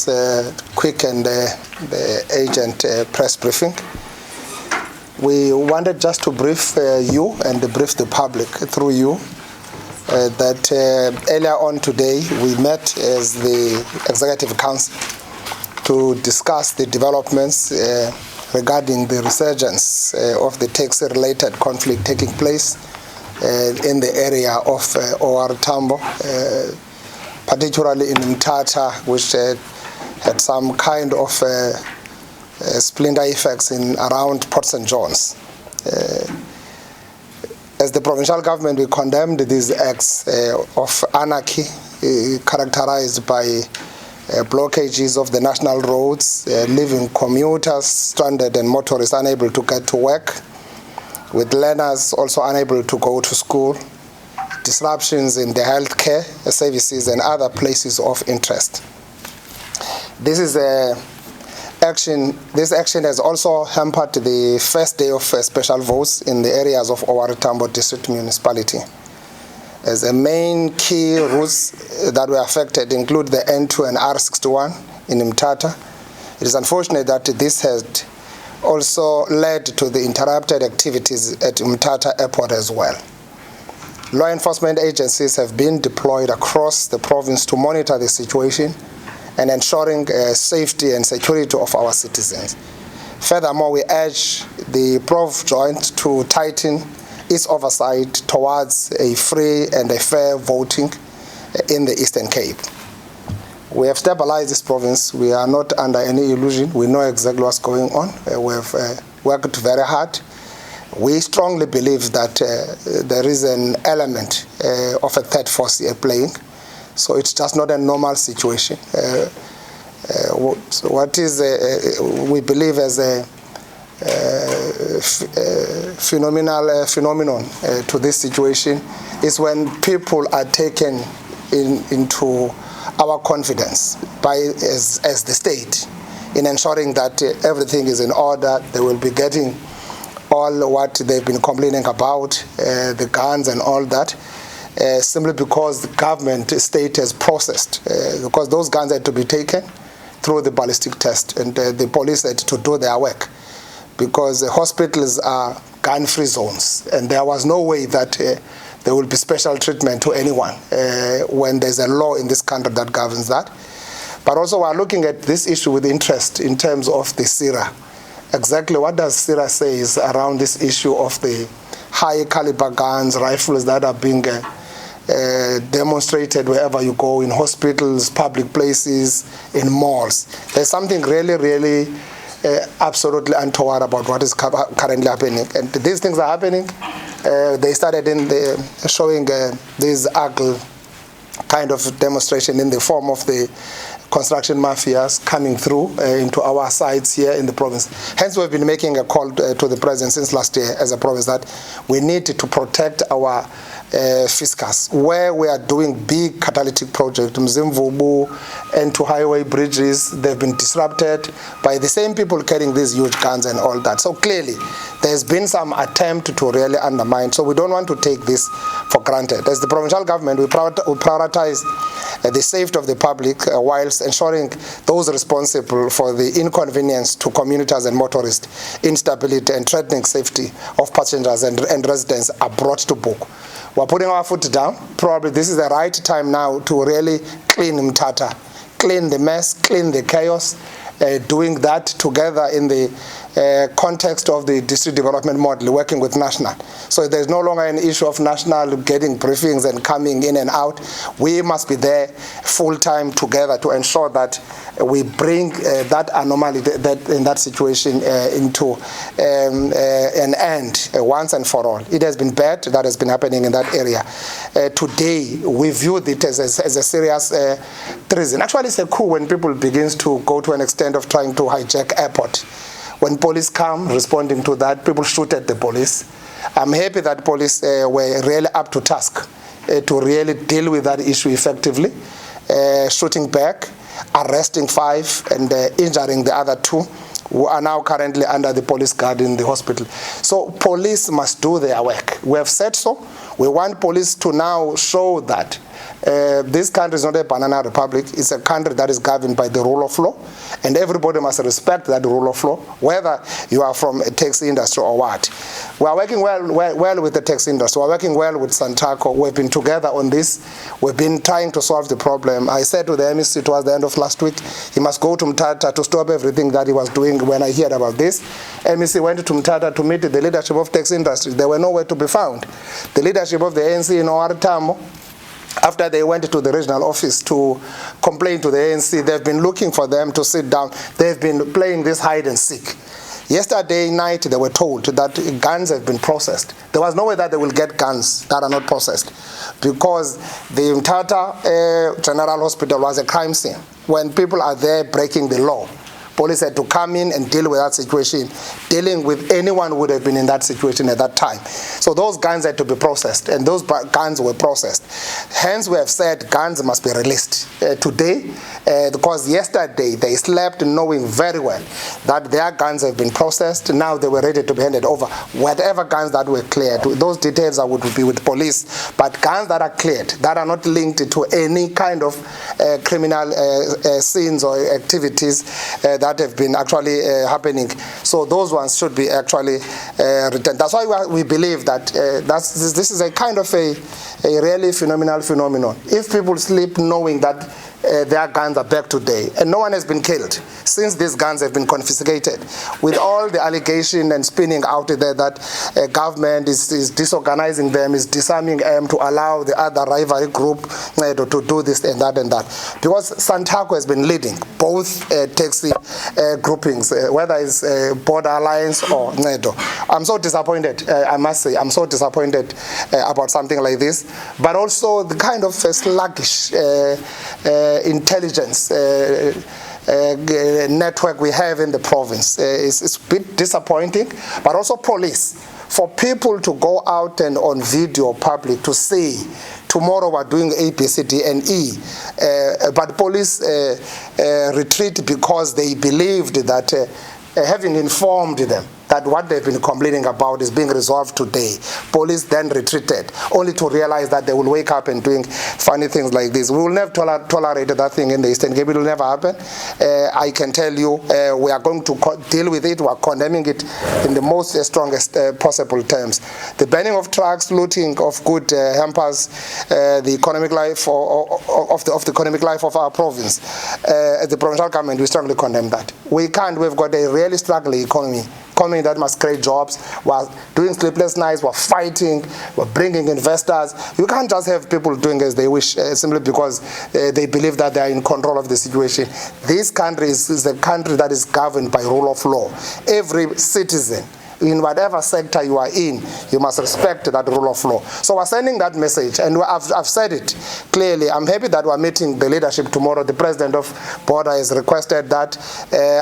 this quick and urgent press briefing. We wanted just to brief you and brief the public through you that earlier on today we met as the Executive Council to discuss the developments regarding the resurgence of the taxi-related conflict taking place in the area of OR Tambo, particularly in Mthatha, which had some kind of splinter effects in around Port St. John's. As the provincial government, we condemned these acts of anarchy characterized by blockages of the national roads, leaving commuters stranded and motorists unable to get to work, with learners also unable to go to school, disruptions in the healthcare services and other places of interest. This action has also hampered the first day of special votes in the areas of OR Tambo District Municipality. As the main key routes that were affected include the N2 and R61 in Mthatha. It is unfortunate that this had also led to the interrupted activities at Mthatha Airport as well. Law enforcement agencies have been deployed across the province to monitor the situation and ensuring safety and security of our citizens. Furthermore, we urge the Prov Joint to tighten its oversight towards a free and a fair voting in the Eastern Cape. We have stabilized this province. We are not under any illusion. We know exactly what's going on. We have worked very hard. We strongly believe that there is an element of a third force here playing. So it's just not a normal situation. What is we believe as a phenomenon to this situation is when people are taken into our confidence as the state in ensuring that everything is in order. They will be getting all what they've been complaining about, the guns and all that, simply because the government state has processed, because those guns had to be taken through the ballistic test, and the police had to do their work, because the hospitals are gun-free zones, and there was no way that there will be special treatment to anyone when there's a law in this country that governs that. But also we are looking at this issue with interest in terms of the CIRA. Exactly what does CIRA say around this issue of the high caliber guns, rifles that are being demonstrated wherever you go, in hospitals, public places, in malls. There's something really absolutely untoward about what is currently happening. And these things are happening. They started showing this ugly kind of demonstration in the form of the construction mafias coming through into our sites here in the province. Hence, we've been making a call to the president since last year as a province that we need to protect our fiscus, where we are doing big catalytic projects, Mzimvubu and to highway bridges. They've been disrupted by the same people carrying these huge guns and all that. So clearly, there's been some attempt to really undermine. So we don't want to take this for granted. As the provincial government, we prioritize the safety of the public whilst ensuring those responsible for the inconvenience to commuters and motorists, instability and threatening safety of passengers and residents are brought to book. We're putting our foot down. Probably this is the right time now to really clean Mthatha, clean the mess, clean the chaos, doing that together in the context of the district development model, working with national. So there's no longer an issue of national getting briefings and coming in and out. We must be there full-time together to ensure that we bring that anomaly, that in that situation into an end once and for all. It has been bad that has been happening in that area. Today, we view it as a serious treason. Actually, it's a coup when people begin to go to an extent of trying to hijack airport. When police come, responding to that, people shoot at the police. I'm happy that police were really up to task to really deal with that issue effectively, shooting back, arresting 5 and injuring the other 2 who are now currently under the police guard in the hospital. So police must do their work. We have said so. We want police to now show that this country is not a banana republic. It's a country that is governed by the rule of law, and everybody must respect that rule of law, whether you are from a taxi industry or what. We are working well with the taxi industry. We are working well with Santaco. We've been together on this. We've been trying to solve the problem. I said to the MEC towards the end of last week, he must go to Mthatha to stop everything that he was doing when I heard about this. MEC went to Mthatha to meet the leadership of taxi industry. They were nowhere to be found. The leadership of the ANC in OR Tambo, after they went to the regional office to complain to the ANC, they've been looking for them to sit down. They've been playing this hide and seek. Yesterday night, they were told that guns have been processed. There was no way that they will get guns that are not processed, because the Mthatha General Hospital was a crime scene. When people are there breaking the law, police had to come in and deal with that situation, dealing with anyone who would have been in that situation at that time. So those guns had to be processed, and those guns were processed. Hence, we have said guns must be released today, because yesterday they slept knowing very well that their guns have been processed. Now they were ready to be handed over. Whatever guns that were cleared, those details would be with police, but guns that are cleared, that are not linked to any kind of criminal scenes or activities that have been actually happening. So those ones should be actually returned. That's why we believe that this is a kind of a really phenomenal phenomenon. If people sleep knowing that their guns are back today, and no one has been killed since these guns have been confiscated, with all the allegation and spinning out there that government is disorganizing them, is disarming them to allow the other rivalry group to do this and that and that. Because Santaco has been leading both taxi groupings, whether it's Border Alliance or NEDO. I'm so disappointed, I must say, I'm so disappointed about something like this, but also the kind of sluggish intelligence network we have in the province. It's a bit disappointing, but also police. For people to go out and on video public to say, tomorrow we're doing A, B, C, D, and E, but police retreat because they believed that having informed them that what they've been complaining about is being resolved today. Police then retreated, only to realize that they will wake up and doing funny things like this. We will never tolerate that thing in the Eastern Cape. It will never happen. I can tell you, we are going to deal with it. We are condemning it in the most strongest possible terms. The banning of trucks, looting of good hampers the economic life of the economic life of our province. As the provincial government, we strongly condemn that. We can't. We've got a really struggling economy that must create jobs. We're doing sleepless nights, we're fighting, we're bringing investors. You can't just have people doing as they wish simply because they believe that they are in control of the situation. This country is a country that is governed by rule of law. Every citizen, in whatever sector you are in, you must respect that rule of law. So we're sending that message, and I've said it clearly. I'm happy that we're meeting the leadership tomorrow. The president of Border has requested that.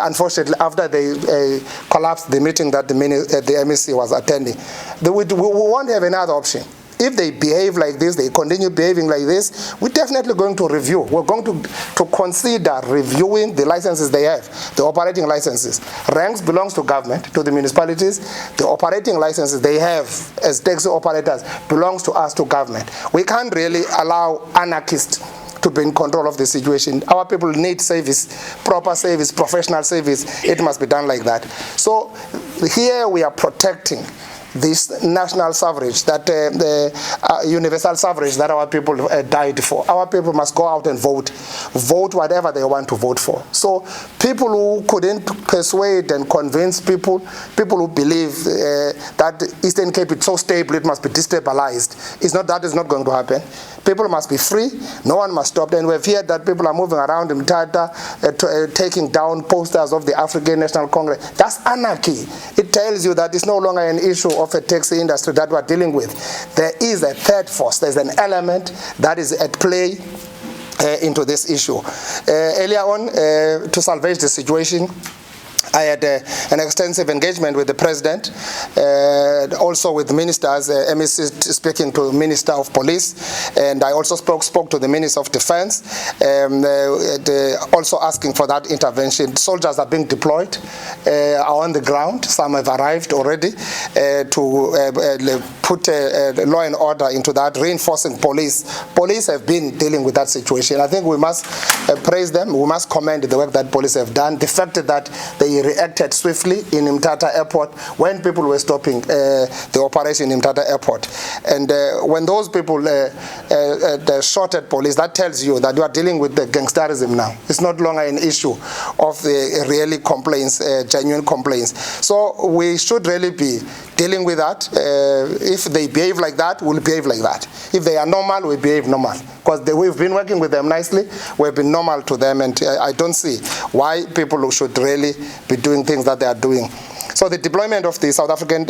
Unfortunately, after they collapsed the meeting that the MEC was attending, we won't have another option. If they behave like this, they continue behaving like this, we're definitely going to review. We're going to consider reviewing the licenses they have, the operating licenses. Ranks belongs to government, to the municipalities. The operating licenses they have as taxi operators belongs to us, to government. We can't really allow anarchists to be in control of the situation. Our people need service, proper service, professional service. It must be done like that. So here we are protecting this national suffrage, that the universal suffrage that our people died for. Our people must go out and vote whatever they want to vote for. So people who couldn't persuade and convince people who believe that Eastern Cape is so stable, it must be destabilized. That is not going to happen. People must be free. No one must stop them. We've heard that people are moving around in Mthatha, taking down posters of the African National Congress. That's anarchy. It tells you that it's no longer an issue of a taxi industry that we're dealing with. There is a third force. There's an element that is at play into this issue. Earlier on, to salvage the situation, I had an extensive engagement with the President, also with ministers, MEC speaking to the Minister of Police, and I also spoke to the Minister of Defense, also asking for that intervention. Soldiers are being deployed, are on the ground. Some have arrived already to put law and order into that, reinforcing police. Police have been dealing with that situation. I think we must praise them. We must commend the work that police have done. The fact that they reacted swiftly in Mthatha Airport when people were stopping the operation in Mthatha Airport. And when those people shot at police, that tells you that you are dealing with the gangsterism now. It's not longer an issue of the really complaints, genuine complaints. So we should really be dealing with that. If they behave like that, we'll behave like that. If they are normal, we behave normal. Because we've been working with them nicely, we've been normal to them, and I don't see why people should really be doing things that they are doing. So the deployment of the South African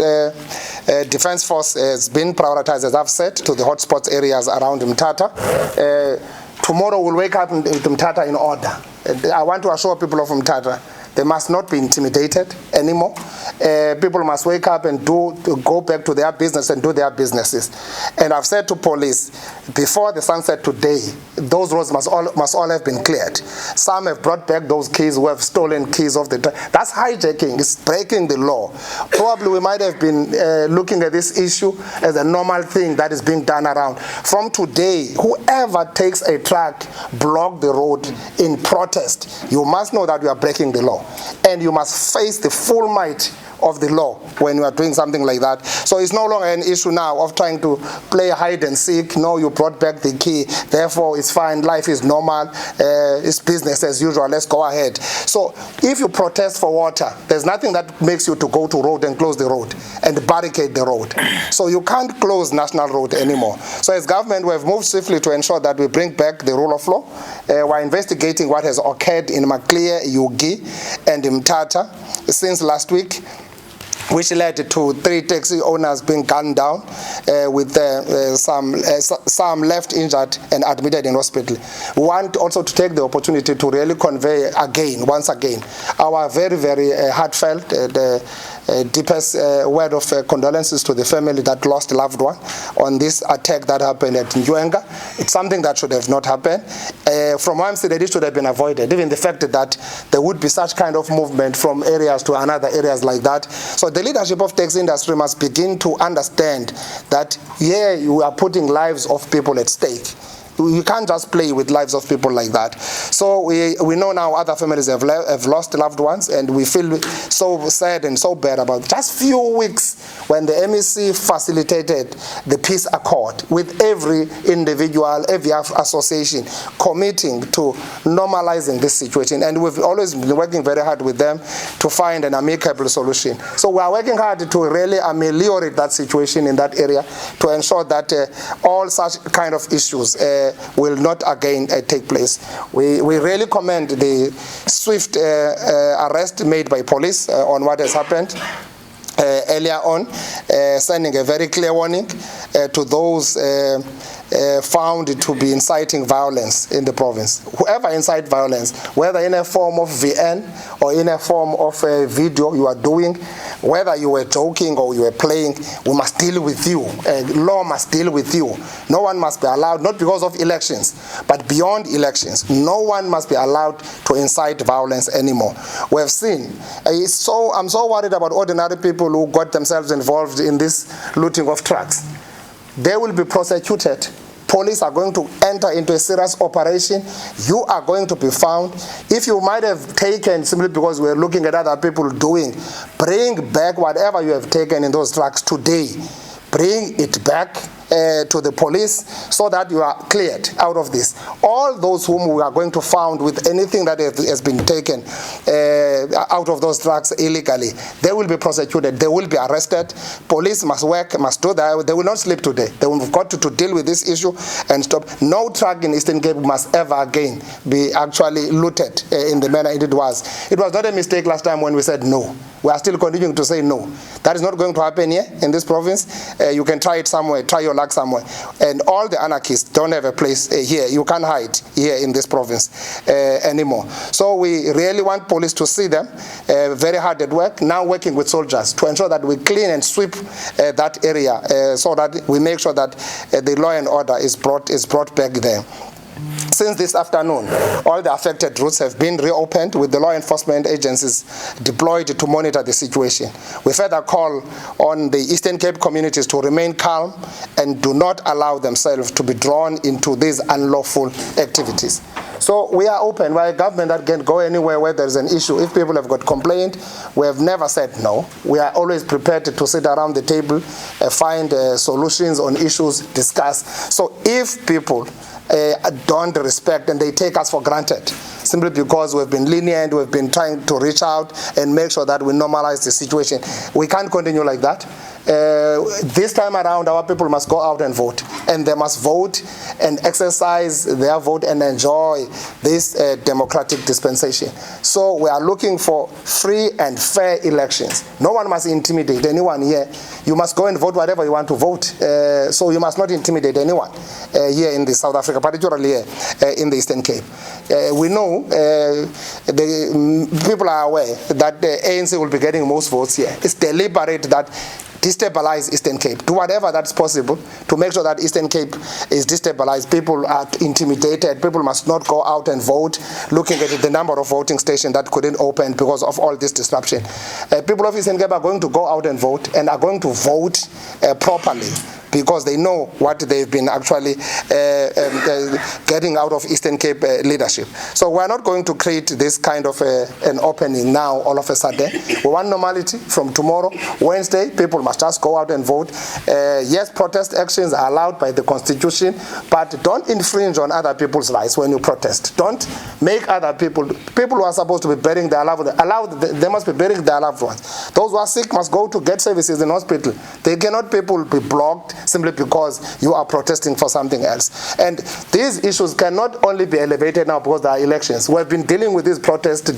Defence Force has been prioritized, as I've said, to the hotspots areas around Mthatha. Tomorrow we'll wake up in Mthatha in order. I want to assure people of Mthatha, they must not be intimidated anymore. People must wake up and go back to their business and do their businesses. And I've said to police, before the sunset today, those roads must all have been cleared. Some have brought back those keys who have stolen keys of the... That's hijacking. It's breaking the law. Probably we might have been looking at this issue as a normal thing that is being done around. From today, whoever takes a truck, block the road in protest, you must know that you are breaking the law. And you must face the full might of the law when you are doing something like that. So it's no longer an issue now of trying to play hide and seek. No, you brought back the key, therefore it's fine, life is normal, it's business as usual, let's go ahead. So if you protest for water, there's nothing that makes you to go to road and close the road and barricade the road. So you can't close National Road anymore. So as government, we have moved swiftly to ensure that we bring back the rule of law. We're investigating what has occurred in Maclear, Yugi, and Mthatha since last week, which led to 3 taxi owners being gunned down, with some left injured and admitted in hospital. We want also to take the opportunity to really convey once again, our very, very heartfelt, deepest word of condolences to the family that lost a loved one on this attack that happened at Njwenga. It's something that should have not happened. From one side, it should have been avoided, even the fact that there would be such kind of movement from areas to another areas like that. So the leadership of taxi industry must begin to understand that here you are putting lives of people at stake. You can't just play with lives of people like that. So we know now other families have lost loved ones, and we feel so sad and so bad about just few weeks when the MEC facilitated the peace accord with every individual, every association committing to normalizing this situation. And we've always been working very hard with them to find an amicable solution. So we are working hard to really ameliorate that situation in that area to ensure that all such kind of issues will not again take place. We really commend the swift arrest made by police on what has happened earlier on, sending a very clear warning to those found to be inciting violence in the province. Whoever incites violence, whether in a form of VN or in a form of a video you are doing, whether you were joking or you were playing, we must deal with you. Law must deal with you. No one must be allowed, not because of elections, but beyond elections. No one must be allowed to incite violence anymore. We have seen. I'm so worried about ordinary people who got themselves involved in this looting of trucks. They will be prosecuted. Police are going to enter into a serious operation. You are going to be found. If you might have taken simply because we're looking at other people doing, bring back whatever you have taken in those trucks today. Bring it back to the police so that you are cleared out of this. All those whom we are going to found with anything that has been taken out of those trucks illegally, they will be prosecuted, they will be arrested. Police must work, must do that. They will not sleep today. They will have got to deal with this issue and stop. No truck in Eastern Cape must ever again be actually looted in the manner it was. It was not a mistake last time when we said no. We are still continuing to say no. That is not going to happen here in this province. You can try it somewhere, try your luck somewhere. And all the anarchists don't have a place here. You can't hide here in this province anymore. So we really want police to see them very hard at work, now working with soldiers to ensure that we clean and sweep that area so that we make sure that the law and order is brought back there. Since this afternoon, all the affected routes have been reopened with the law enforcement agencies deployed to monitor the situation. We further call on the Eastern Cape communities to remain calm and do not allow themselves to be drawn into these unlawful activities. So we are open. We are a government that can go anywhere where there is an issue. If people have got complaint, we have never said no. We are always prepared to sit around the table, find solutions on issues, discuss. So if people don't respect and they take us for granted simply because we've been lenient, we've been trying to reach out and make sure that we normalize the situation, we can't continue like that. This time around, our people must go out and vote, and they must vote and exercise their vote and enjoy this democratic dispensation. So we are looking for free and fair elections. No one must intimidate anyone here. You must go and vote whatever you want to vote. So you must not intimidate anyone here in South Africa, particularly here in the Eastern Cape. We know the people are aware that the ANC will be getting most votes here. It's deliberate that destabilize Eastern Cape. Do whatever that's possible to make sure that Eastern Cape is destabilized. People are intimidated. People must not go out and vote, looking at the number of voting stations that couldn't open because of all this disruption. People of Eastern Cape are going to go out and vote, and are going to vote properly, because they know what they've been actually getting out of Eastern Cape leadership. So we're not going to create this kind of an opening now all of a sudden. We want normality from tomorrow, Wednesday. People must just go out and vote. Yes, protest actions are allowed by the Constitution, but don't infringe on other people's rights when you protest. Don't make other people who are supposed to be burying their loved ones, they must be burying their loved ones. Those who are sick must go to get services in hospital. They cannot people be blocked simply because you are protesting for something else. And these issues cannot only be elevated now because there are elections. We have been dealing with these protests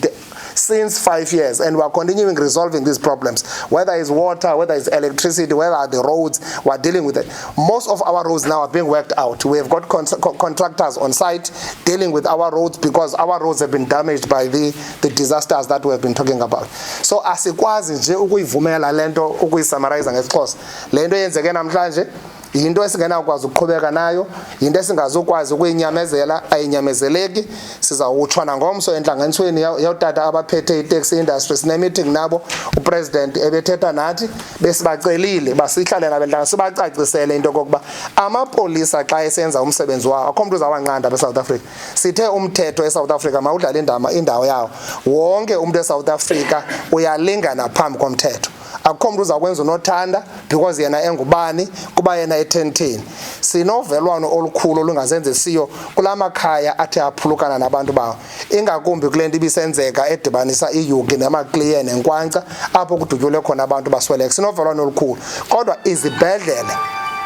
since 5 years, and we are continuing resolving these problems. Whether it's water, whether it's electricity, whether are the roads, we are dealing with it. Most of our roads now are being worked out. We have got contractors on site dealing with our roads because our roads have been damaged by the disasters that we have been talking about. So asikwazi nje ukuyivumela lento ukuyisummarize ngesixhosa. Lento yenzeke namhlanje into esingenakwazi ukuqhubeka nayo, into esingazukwazi ukuyinyamezela, ayinyamezeleki. Sizawutshwana ngomso enhlanganisweni yotata abaphethe i-taxi industry. Sine meeting nabo, upresident ebethetha nathi besibacelile basihlale nabenhlanga sibacacisele into kokuba amapolisa xa esenza umsebenzi wawo akho umuntu uzawanqanda beSouth Africa. Sithe umthetho eSouth Africa mawudlala indawo yawo. Wonke umuntu eSouth Africa uyalingana phambi komthetho. Akho umuntu uzakwenza unothanda because yena engubani kuba yena e1010. Sinovelwano olukhulu olungazenze siyo kulamakhaya athi aphulukana nabantu bawo, ingakumbi kulento ibisenzeka edibanisa iYugi namakliye nenkwankca apho kudutyulwe khona abantu basweleke. Sinovelwano olukhulu, kodwa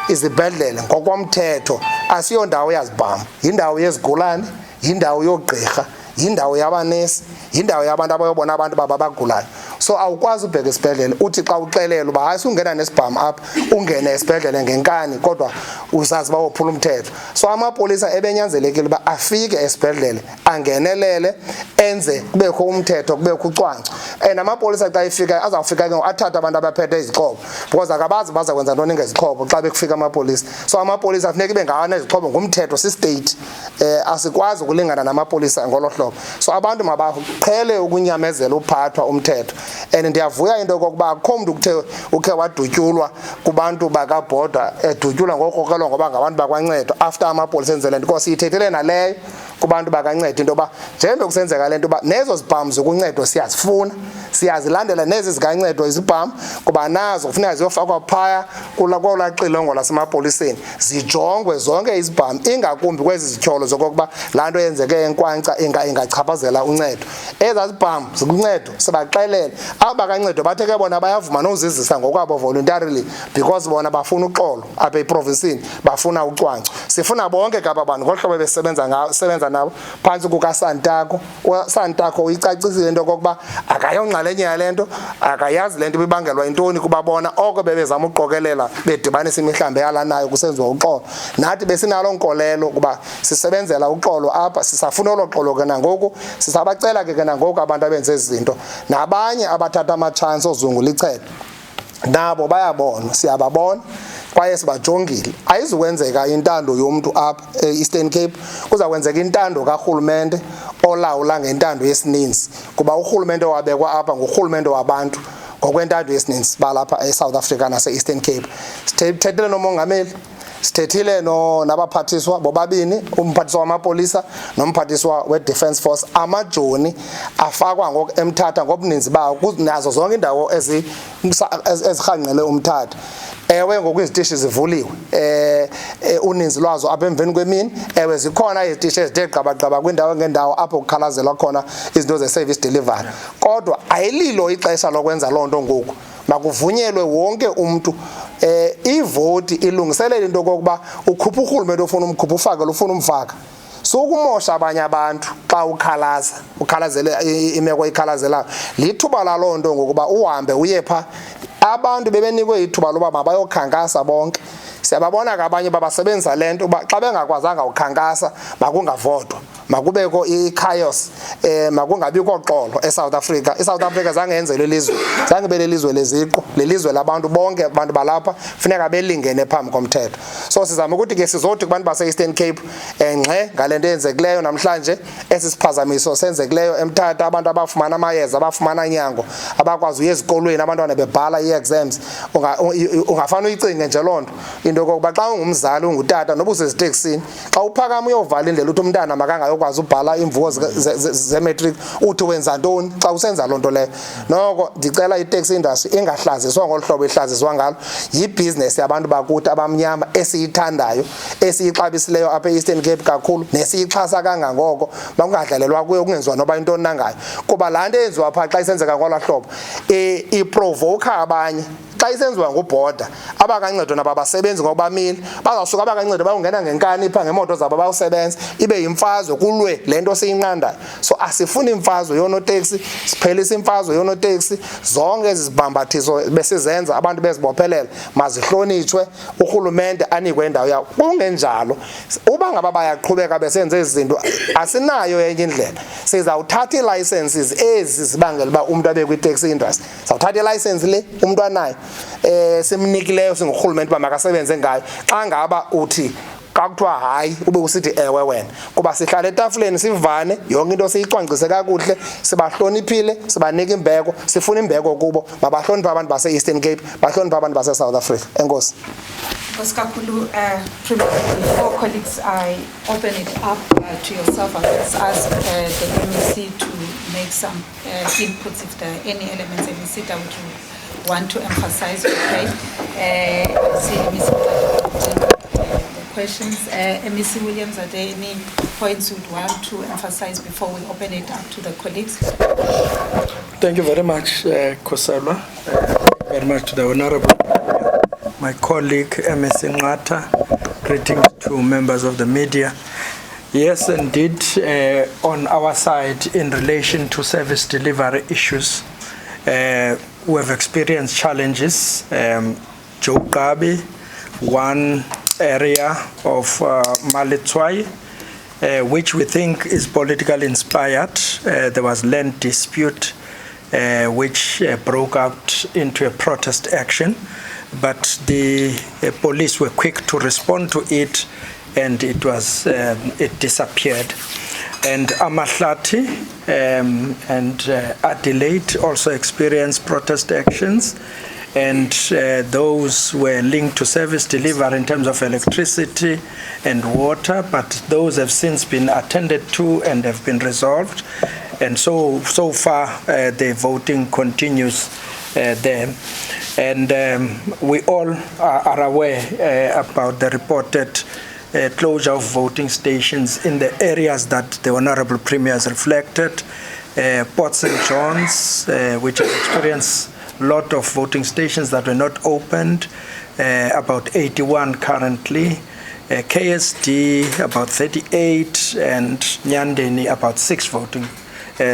izibhedlele ngokwomthetho asiyo ndawo yazibhama, yindawo yezigulane, yindawo yogqirha, yindawo yabanesi, yindawo yabantu abayobona abantu baba bagulayo. So awukwazi ubheka esibhedlele uthi xa uxelela uba hayi ungena nesibhamu apha ungene esibhedlele ngenkani kodwa usazi bawophula umthetho. So amapolisa ebenyanzelekile uba afike esibhedlele angenelele enze kubekho umthetho kubekho ucwangco. And amapolisa xa efika azawufika ke athatha abantu abaphethe izixhobo because akabazi baza kwenza ntoni ngezixhobo xa bekufika amapolisa. So amapolisa afuneka ibe ngawana izixhobo ngumthetho si-state. Asikwazi ukulingana namapolisa ngolo hlobo. So abantu mabaqhele ukunyamezela uphathwa umthetho. And ndiyavuya into kokuba akho umuntu ukhe wadutyulwa kubantu bakabhoda edutyulwa ngokhokelwa ngoba ngabantu bakwancedo after amapolisa enzele nto because ithethele naleyo kubantu bakancedo into ba njengoba kusenzeka lento ba nezo zibhamu zokuncedo siyazifuna, siyazilandela nezi zikancedo izibhamu kuba nazo kufuneka ziyofakwa phaya kula xilongo lasemapoliseni zijongwe zonke izibhamu, ingakumbi kwezi zityholo zokokuba laa nto yenzeke enkwankca ingachaphazela uncedo. Ezaa zibhamu zikuncedo sibaxelele aba kancedo bathe ke bona bayavuma nozizisa ngokwabo voluntarily because bona bafuna uxolo apha eprovinsini, bafuna ucwangco. Sifuna bonke kaba bantu ngohlobo besebenza nabo phantsi kukaSantako. uSantako uyicacisile into kokuba ayonxalenye yale nto, akayazi le nto ibibangelwa yintoni kuba bona oko bebezama uqokelela bedibanisa imihlambi yalanayo kusenziwa uxolo. Nathi besinalo nkolelo kuba sisebenzela uxolo apha, sisafuna olo xolo ke nangoku, sisabacela ke nangoku abantu abenze ezi zinto nabanye abathatha amatshansi ozungula ichele. Nabo bayabona, siyababona kwaye sibajongile. Ayizukwenzeka intando yomntu apha eEastern Cape, kuza kwenzeka intando karhulumente olawula ngentando yesininzi kuba urhulumente wabekwa apha ngurhulumente wabantu ngokwentando yesininzi balapha eSouth Africa nase-Eastern Cape. Sithethile nomongameli, sithethile nabaphathiswa bobabini, umphathiswa wamapolisa nomphathiswa we-Defence Force. Amajoni afakwa ngoku eMthatha ngobuninzi bawo nazo zonke iindawo ezirhangqele uMthatha. Ewe ngoku izitishi zivuliwe, uninzi lwazo apha emveni kwemini. Ewe zikhona izitishi ezithe gqabagqaba kwindawo ngendawo apho kukhalazelwa khona izinto ze-service delivery, kodwa ayililo ixesha lokwenza loo nto ngoku. Makuvunyelwe wonke umntu ivoti ilungiselela into kokuba ukhupha urhulumente ofuna umkhupha ufake ufuna umfaka. Sukumosha abanye abantu xa ukhalazele imeko ikhalazelayo. Lithuba laloo nto ngokuba uhambe uye pha. Abantu bebenikwe ithuba loba mabayokhankasa bonke. Siyababona abanye babasebenza le nto uba xa bengakwazanga ukhankasa makungavotwa, makubeko i-chaos, makungabikho xolo eSouth Africa. iSouth Africa zange yenzelwe ilizwe, zange ibe lelizwe leziqu, lelizwe labantu bonke. Abantu balapha funeka belingene phambi komthetho. So sizama ukuthi ke sizothi kubantu base-Eastern Cape ngxe ngale nto yenzekileyo namhlanje, esi siphazamiso senzekileyo eMthatha, abantu abafumana amayeza, abafumana nyango, abakwazi uye ezikolweni, abantwana bebhala ii-exams. Ungafana uyicinge nje loo nto into kokuba xa ungumzali ungutata noba useziteksini, xa uphakama uyovala indlela uthi umntana makangayokwazi ubhala iimvugo ze-matric, uthi wenza ntoni xa usenza loo nto leyo? Noko ndicela i-taxi industry ingahlaziswa ngolu hlobo ihlaziswa ngalo. Yibhizinesi yabantu bakuthi abamnyama esiyithandayo, esiyixabisileyo apha e-Eastern Cape kakhulu, nesiyixhasa kangangoko. Makungadlalelwa kuyo, kungenziwa noba intoni nangayo, kuba laa nto eyenziwa phaa xa isenzeka ngolaa hlobo iprovowukha abanye. Xa isenziwa ngubhoda abakancedo naba basebenzi ngokubamile bazawusuka abakancedo bayongena ngenkani phaa ngemoto zabo bayawusebenza, ibe yimfazwe kulwe le nto siyinqandayo. So asifuni imfazwe yoonoteksi, siphelise imfazwe yoonoteksi. Zonke ezi zibhambathiso besizenza abantu bezibophelela mazihlonitshwe, urhulumente anikwe indawo yawo. Kungenjalo uba ngaba bayaqhubeka besenze ezi zinto, asinayo enye indlela. Sizawuthatha ii-licenses ezi zibangela uba umntu abe kwi-taxi industry. Sizawuthatha i-license le umntu anayo simnikileyo singurhulumente uba makasebenze ngayo. Xa ngaba uthi xa kuthiwa hayi ube usithi ewe wena, kuba sihlala etafuleni sivane yonke into siyicwangcise kakuhle, sibahloniphile, sibanika imbeko, sifuna imbeko kubo. Mabahloniphe abantu base-Eastern Cape, bahloniphe abantu base-South Africa. Enkosi. Kakhulu, before colleagues, I open it up to yourself. I will ask the MEC to make some inputs if there are any elements MEC that would want to emphasize. Okay. See the questions. MEC Williams, are there any points you'd want to emphasize before we open it up to the colleagues? Thank you very much, Kosalwa. Very much to the Honorable, my colleague, MEC Ngata. Greetings to members of the media. Yes, indeed, on our side, in relation to service delivery issues, we have experienced challenges. Jogabi, one area of Maletswai, which we think is politically inspired. There was land dispute, which broke out into a protest action, but the police were quick to respond to it, and it disappeared. And Amahlati and Adelaide also experienced protest actions, and those were linked to service delivery in terms of electricity and water, but those have since been attended to and have been resolved. And so far the voting continues there. And we all are aware about the reported closure of voting stations in the areas that the Honourable Premier has reflected. Port St. John's, which has experienced a lot of voting stations that were not opened, about 81 currently. KSD, about 38, and Nyandeni, about 6 voting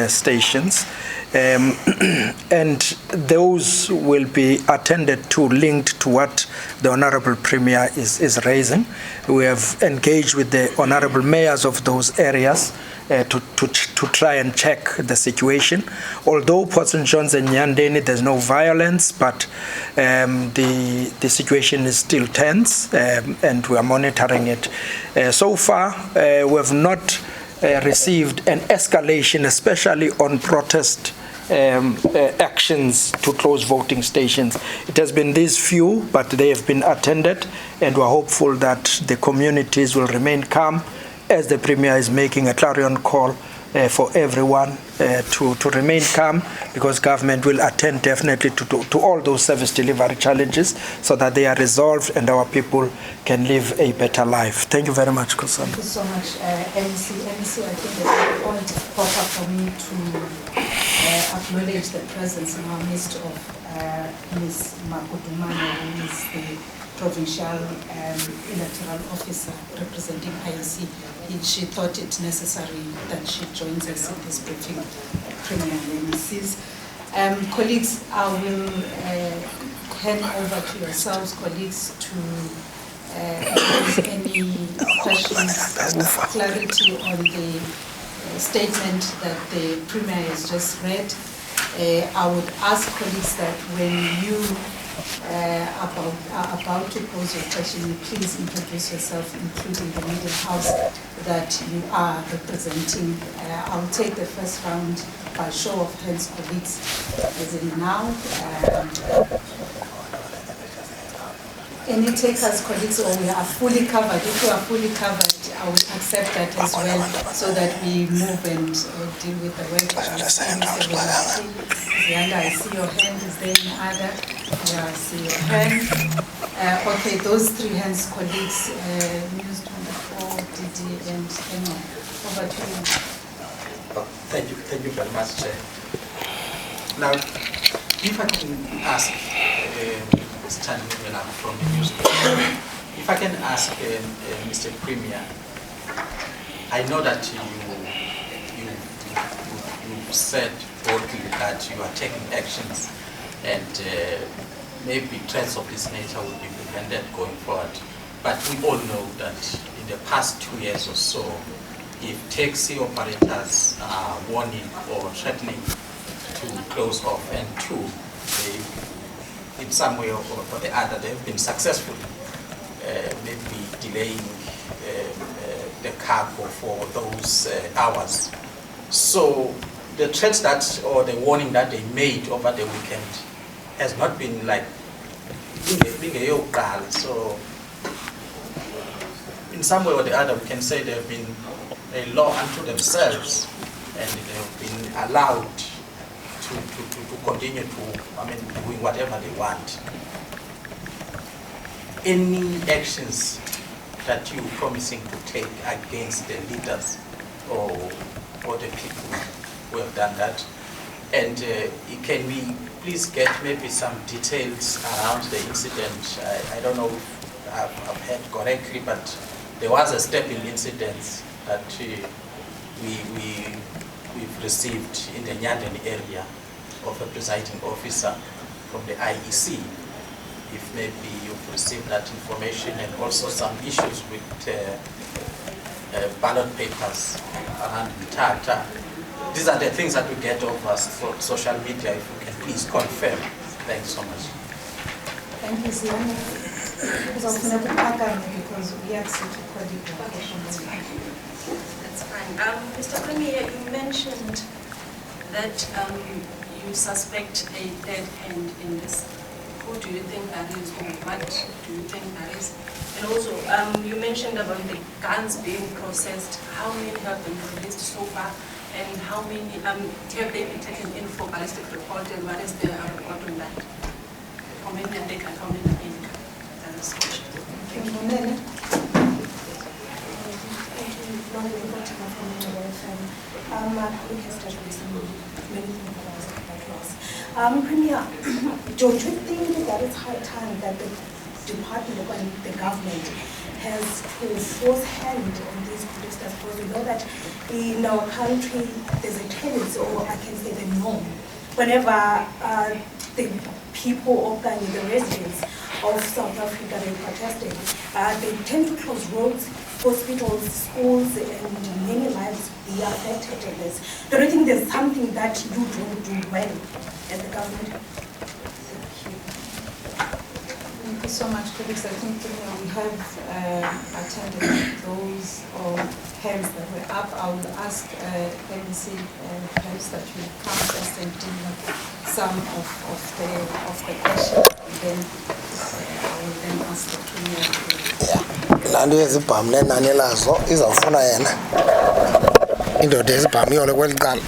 stations. And those will be attended to, linked to what the Honorable Premier is raising. We have engaged with the Honorable Mayors of those areas to try and check the situation. Although Port St. John's and Nyandeni, there's no violence, but the situation is still tense, and we are monitoring it. So far, we have not received an escalation, especially on protest actions to close voting stations. It has been these few, but they have been attended, and we're hopeful that the communities will remain calm as the Premier is making a clarion call for everyone to remain calm, because government will attend definitely to all those service delivery challenges so that they are resolved and our people can live a better life. Thank you very much, Kosan. Thank you so much, MC. MC, I think it's a point proper for me to acknowledge the presence in our midst of Ms. Mabuyane, who is the provincial electoral officer representing IEC. She thought it necessary that she joins us in this briefing, Premier and MCs. Colleagues, I will hand over to yourselves, colleagues, to raise any questions or clarity on the statement that the Premier has just read. I would ask colleagues that when you are about to pose your question, you please introduce yourself, including the middle house that you are representing. I'll take the first round by show of hands, colleagues, as in now. Any takers, colleagues, or we are fully covered? If we are fully covered, I would accept that as well, so that we move and deal with the work. Zianda, I see your hand. Is there any other? Yeah, I see your hand. Okay, those three hands, colleagues, News 24, DD, and Emma. Over to you. Thank you very much, Chair. Now, if I can ask, from the newspaper, if I can ask Mr. Premier, I know that you said boldly that you are taking actions, and maybe threats of this nature will be prevented going forward. But we all know that in the past 2 years or so, if taxi operators are warning or threatening to close off N2, they, in some way or the other, they've been successful, maybe delaying the cargo for those hours. So the threats that, or the warning that they made over the weekend has not been like being a yoke. So in some way or the other, we can say they've been a law unto themselves, and they've been allowed to continue doing whatever they want. Any actions that you're promising to take against the leaders or the people who have done that? And can we please get maybe some details around the incident? I don't know if I've heard correctly, but there was a stepping incident that we've received in the Nyandeni area of a presiding officer from the IEC. If maybe you've received that information, and also some issues with ballot papers around Tata. These are the things that we get over social media. If you can please confirm. Thanks so much. Thank you, Ziana. Because we are such a colleague. That's fine. Mr. Premier, you mentioned that you suspect a dead hand in this. Who do you think that is, or what do you think that is? And also, you mentioned about the guns being processed. How many have been released so far? And how many have they been taken in for ballistic report, and what is the report on that? How many are taken, how many are in? That is the question. Thank you. Premier, don't you think that it's high time that the department and the government has to force hand on these protesters, because we know that in our country there's a tendency, or I can say the norm, whenever the people or the residents of South Africa are protesting, they tend to close roads, hospitals, schools, and many lives be affected in this. Don't you think there's something that you don't do well as the government? Thank you so much, colleagues. I think we have attended those hands that were up. I will ask MEC perhaps that you come first and deal with some of the questions, and then I will then ask the Premier to... laa nto yezibhamu nenani lazo izawufuna yena indoda yezibhamu yona kweli cala.